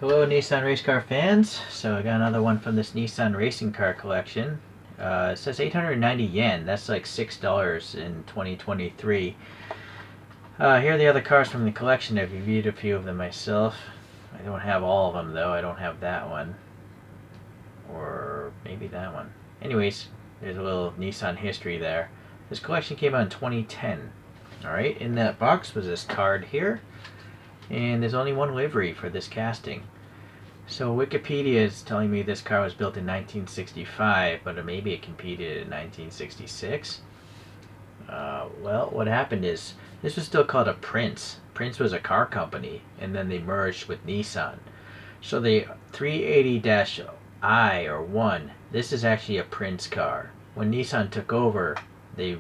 Hello Nissan race car fans. So I got another one from this Nissan racing car collection. It says 890 yen. That's like $6 in 2023. Here are the other cars from the collection. I've reviewed a few of them myself. I don't have all of them though. I don't have that one. Or maybe that one. Anyways, there's a little Nissan history there. This collection came out in 2010. Alright, in that box was this card here. And there's only one livery for this casting. So Wikipedia is telling me this car was built in 1965, but maybe it competed in 1966. Well, what happened is this was still called a Prince. Prince was a car company, and then they merged with Nissan. So the 380-I or 1, this is actually a Prince car. When Nissan took over, they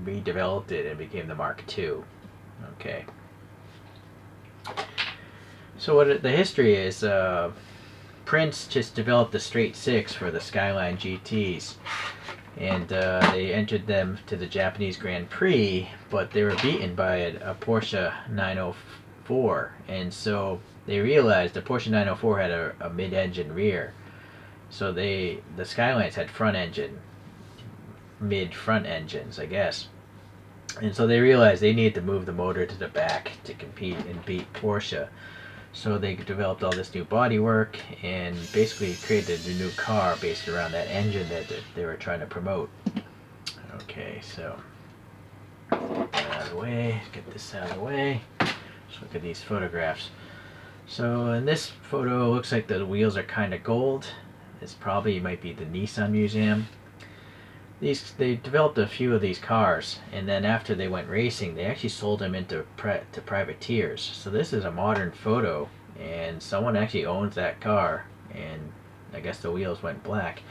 redeveloped it and became the Mark II. Okay. So what the history is, Prince just developed the straight six for the Skyline GTs, and they entered them to the Japanese Grand Prix, but they were beaten by a Porsche 904, and so they realized the Porsche 904 had a mid-engine rear, so the Skylines had mid-front engines, I guess. And so they realized they needed to move the motor to the back to compete and beat Porsche. So they developed all this new bodywork and basically created a new car based around that engine that they were trying to promote. Okay, so get that out of the way, get this out of the way. Let's look at these photographs. So in this photo, it looks like the wheels are kind of gold. This probably might be the Nissan Museum. They developed a few of these cars, and then after they went racing, they actually sold them to privateers. So this is a modern photo, and someone actually owns that car, and I guess the wheels went black.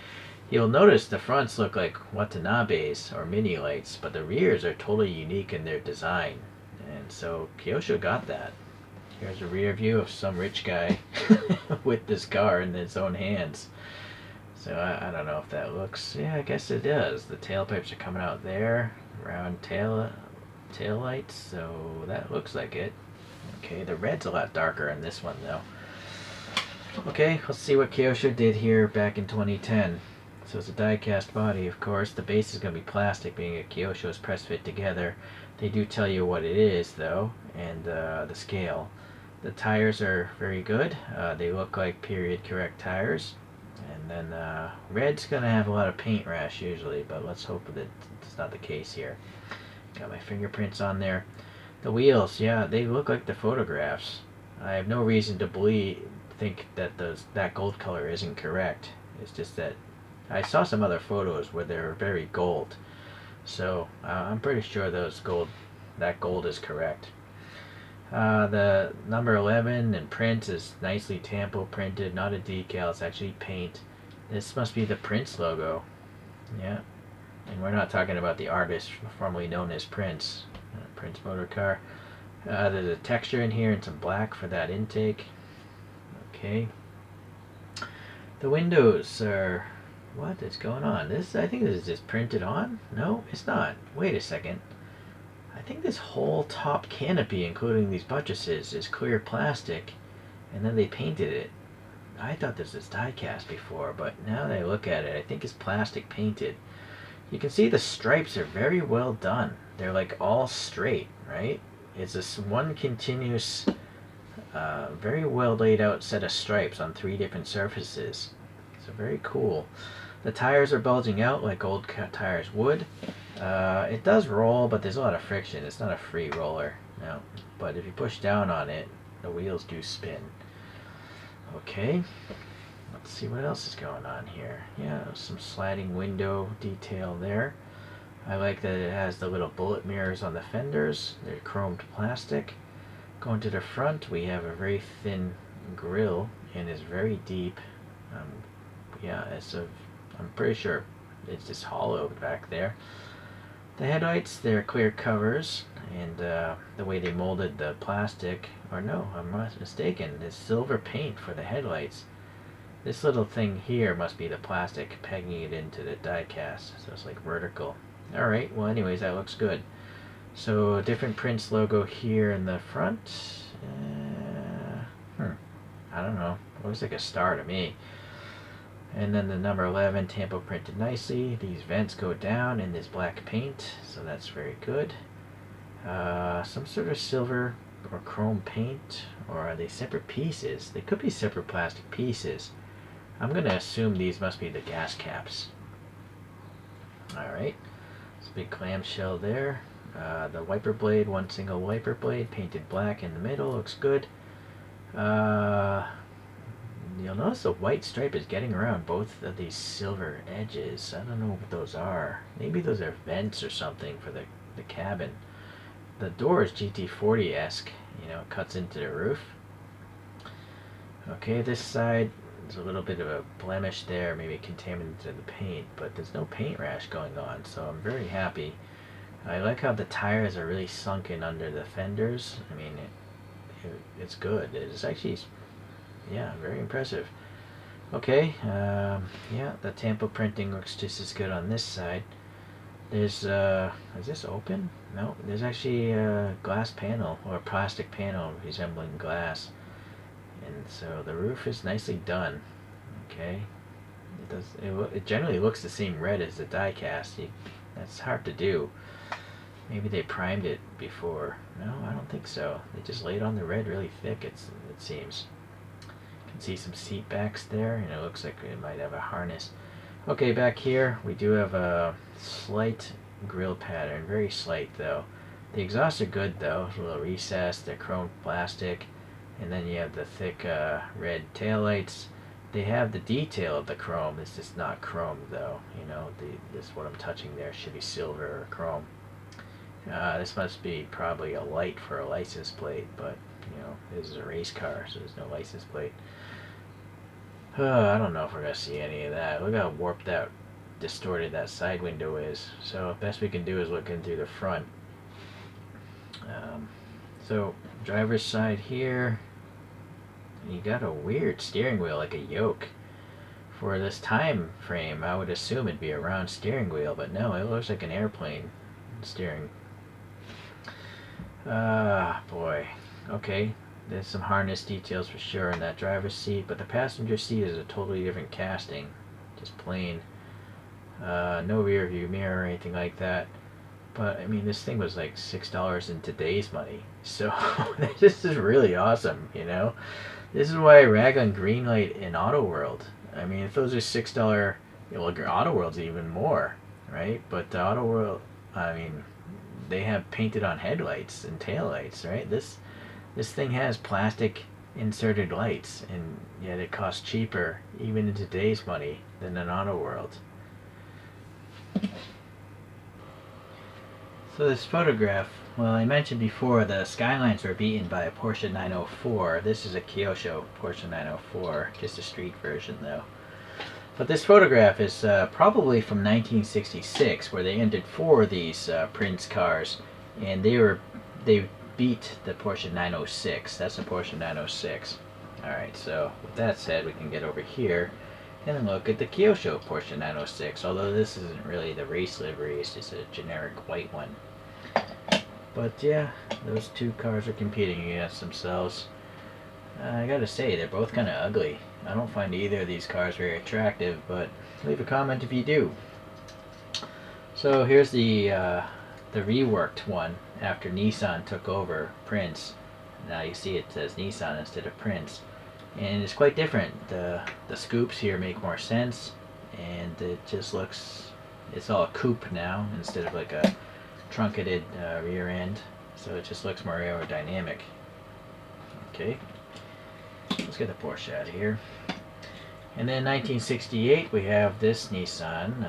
You'll notice the fronts look like Watanabes or mini lights, but the rears are totally unique in their design, and so Kyosho got that. Here's a rear view of some rich guy with this car in his own hands. So I don't know if that looks, yeah, I guess it does. The tailpipes are coming out there, round tail lights, so that looks like it. Okay, the red's a lot darker in this one though. Okay, let's see what Kyosho did here back in 2010. So it's a die-cast body, of course. The base is going to be plastic, being a Kyosho is press fit together. They do tell you what it is though, and the scale. The tires are very good. They look like period correct tires. And then red's going to have a lot of paint rash usually, but let's hope that it's not the case here. Got my fingerprints on there. The wheels, yeah, they look like the photographs. I have no reason to think that that gold color isn't correct. It's just that I saw some other photos where they're very gold. So I'm pretty sure that gold is correct. The number 11 and print is nicely tampo printed, not a decal, it's actually paint. This must be the Prince logo. Yeah. And we're not talking about the artist formerly known as Prince. Prince motor car. There's a texture in here and some black for that intake. Okay. The windows are... What is going on? I think this is just printed on? No, it's not. Wait a second. I think this whole top canopy, including these buttresses, is clear plastic, and then they painted it. I thought this was die-cast before, but now that I look at it, I think it's plastic painted. You can see the stripes are very well done. They're like all straight, right? It's this one continuous, very well laid out set of stripes on 3 different surfaces. So very cool. The tires are bulging out like old tires would. It does roll, but there's a lot of friction. It's not a free roller, no. But if you push down on it, the wheels do spin. Okay, let's see what else is going on here. Yeah, some sliding window detail there. I like that it has the little bullet mirrors on the fenders. They're chromed plastic. Going to the front, we have a very thin grille and it's very deep. Yeah, I'm pretty sure it's just hollowed back there. The headlights, they're clear covers, and the way they molded the plastic, or no, I'm not mistaken, there's silver paint for the headlights. This little thing here must be the plastic pegging it into the die cast, so it's like vertical. Alright, well anyways, that looks good. So a different Prince logo here in the front. I don't know. Looks like a star to me. And then the number 11 tampo printed nicely. These vents go down in this black paint, so that's very good. Some sort of silver or chrome paint, or are they separate pieces? They could be separate plastic pieces. I'm going to assume these must be the gas caps. Alright, it's a big clamshell there. The wiper blade, one single wiper blade, painted black in the middle, looks good. You'll notice the white stripe is getting around both of these silver edges. I don't know what those are. Maybe those are vents or something for the cabin. The door is GT40-esque, you know, it cuts into the roof. Okay, this side, there's a little bit of a blemish there, maybe contaminated in the paint, but there's no paint rash going on, so I'm very happy. I like how the tires are really sunken under the fenders. I mean, it's good. It's actually, yeah, very impressive. Okay, yeah, the tampo printing looks just as good on this side. There's, is this open? No, there's actually a glass panel, or a plastic panel resembling glass. And so the roof is nicely done. Okay, it generally looks the same red as the die-cast. That's hard to do. Maybe they primed it before. No, I don't think so. They just laid on the red really thick, it seems. You can see some seat backs there, and it looks like it might have a harness. Okay, back here we do have a slight grill pattern, very slight though. The exhausts are good though, a little recessed, they're chrome plastic, and then you have the thick red taillights. They have the detail of the chrome, it's just not chrome though. You know, this what I'm touching there should be silver or chrome. This must be probably a light for a license plate, but you know, this is a race car, so there's no license plate. I don't know if we're going to see any of that. Look how warped that, distorted that side window is. So best we can do is look in through the front. So driver's side here, you got a weird steering wheel, like a yoke. For this time frame, I would assume it'd be a round steering wheel, but no, it looks like an airplane steering. Boy. Okay. There's some harness details for sure in that driver's seat, but the passenger seat is a totally different casting. Just plain. No rear view mirror or anything like that. But, I mean, this thing was like $6 in today's money. So, this is really awesome, you know? This is why I rag on Greenlight and Auto World. I mean, if those are $6, well, Auto World's even more, right? But Auto World, I mean, they have painted on headlights and taillights, right? This thing has plastic inserted lights, and yet it costs cheaper, even in today's money, than an Auto World. So this photograph, well, I mentioned before the skylines were beaten by a Porsche 904. This is a Kyosho Porsche 904, just a street version though. But this photograph is probably from 1966, where they entered 4 of these Prince cars, and they beat the Porsche 906. That's a Porsche 906. Alright, so with that said, we can get over here and look at the Kyosho Porsche 906, although this isn't really the race livery, it's just a generic white one. But yeah, those two cars are competing against themselves. I gotta say, they're both kind of ugly. I don't find either of these cars very attractive, but leave a comment if you do. So here's the reworked one after Nissan took over Prince. Now you see it says Nissan instead of Prince, and it's quite different. The scoops here make more sense, and it just looks, it's all a coupe now instead of like a truncated rear end, so it just looks more aerodynamic. Okay, let's get the Porsche out of here. And then 1968 we have this Nissan,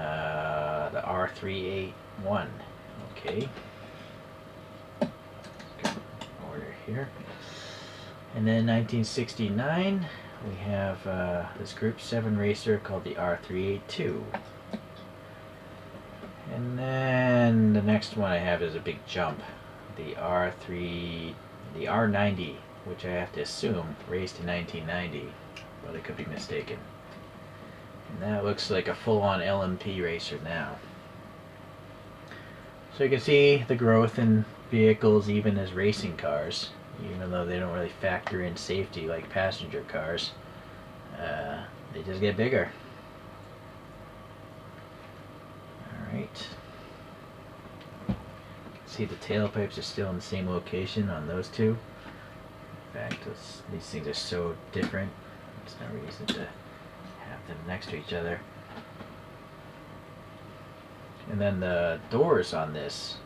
the R380-I. Okay, order here. And then 1969 we have this Group 7 racer called the R382. And then the next one I have is a big jump, the R90, which I have to assume raced in 1990, but I could be mistaken. And that looks like a full-on LMP racer now. So you can see the growth in vehicles even as racing cars, even though they don't really factor in safety like passenger cars. they just get bigger. Alright. See, the tailpipes are still in the same location on those two. In fact, these things are so different, there's no reason to have them next to each other. And then the doors on this,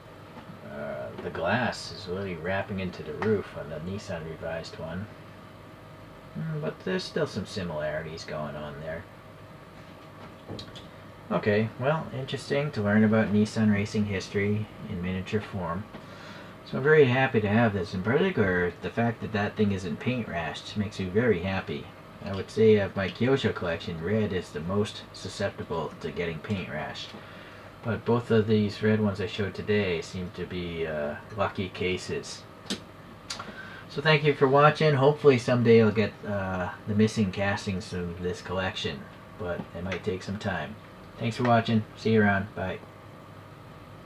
the glass is really wrapping into the roof on the Nissan revised one. But there's still some similarities going on there. Okay, well, interesting to learn about Nissan racing history in miniature form. So I'm very happy to have this. In particular, the fact that that thing isn't paint rashed makes me very happy. I would say of my Kyosho collection, red is the most susceptible to getting paint rash. But both of these red ones I showed today seem to be lucky cases. So thank you for watching. Hopefully someday I'll get the missing castings of this collection, but it might take some time. Thanks for watching. See you around. Bye.